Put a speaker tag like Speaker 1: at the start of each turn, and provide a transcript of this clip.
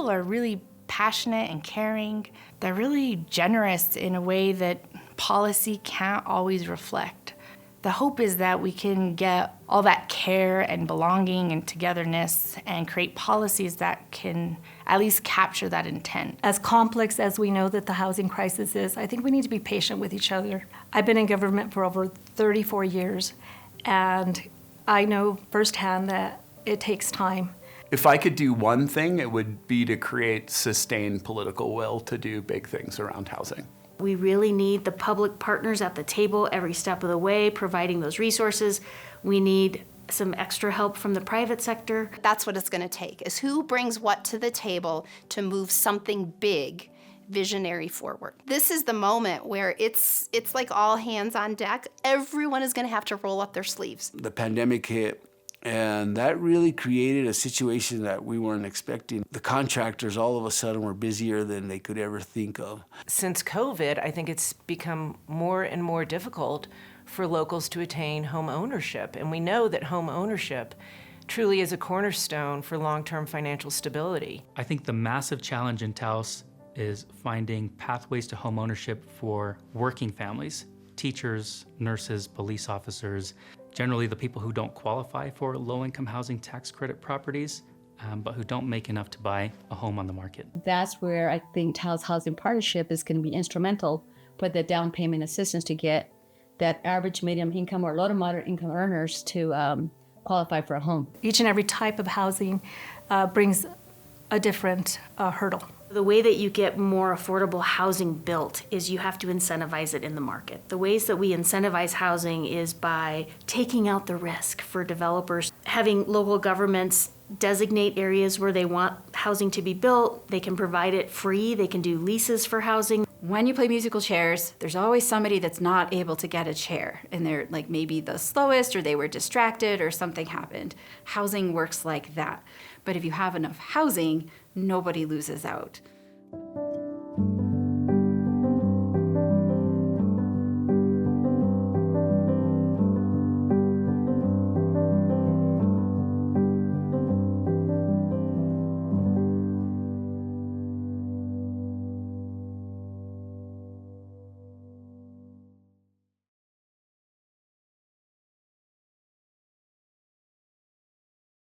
Speaker 1: people are really passionate and caring. They're really generous in a way that policy can't always reflect. The hope is that we can get all that care and belonging and togetherness and create policies that can at least capture that intent.
Speaker 2: As complex as we know that the housing crisis is, I think we need to be patient with each other. I've been in government for over 34 years, and I know firsthand that it takes time.
Speaker 3: If I could do one thing, it would be to create sustained political will to do big things around housing.
Speaker 4: We really need the public partners at the table every step of the way, providing those resources. We need some extra help from the private sector.
Speaker 5: That's what it's going to take, is who brings what to the table to move something big, visionary forward. This is the moment where it's like all hands on deck. Everyone is going to have to roll up their sleeves.
Speaker 6: The pandemic hit, and that really created a situation that we weren't expecting. The contractors all of a sudden were busier than they could ever think of.
Speaker 7: Since COVID, I think it's become more and more difficult for locals to attain home ownership. And we know that home ownership truly is a cornerstone for long-term financial stability.
Speaker 8: I think the massive challenge in Taos is finding pathways to home ownership for working families, teachers, nurses, police officers, generally the people who don't qualify for low-income housing tax credit properties, but who don't make enough to buy a home on the market.
Speaker 9: That's where I think Taos Housing Partnership is going to be instrumental for the down payment assistance to get that average medium income or low to moderate income earners to qualify for a home.
Speaker 2: Each and every type of housing brings a different hurdle.
Speaker 4: The way that you get more affordable housing built is you have to incentivize it in the market. The ways that we incentivize housing is by taking out the risk for developers, having local governments designate areas where they want housing to be built. They can provide it free. They can do leases for housing.
Speaker 10: When you play musical chairs, there's always somebody that's not able to get a chair, and they're like maybe the slowest, or they were distracted, or something happened. Housing works like that. But if you have enough housing, nobody loses out.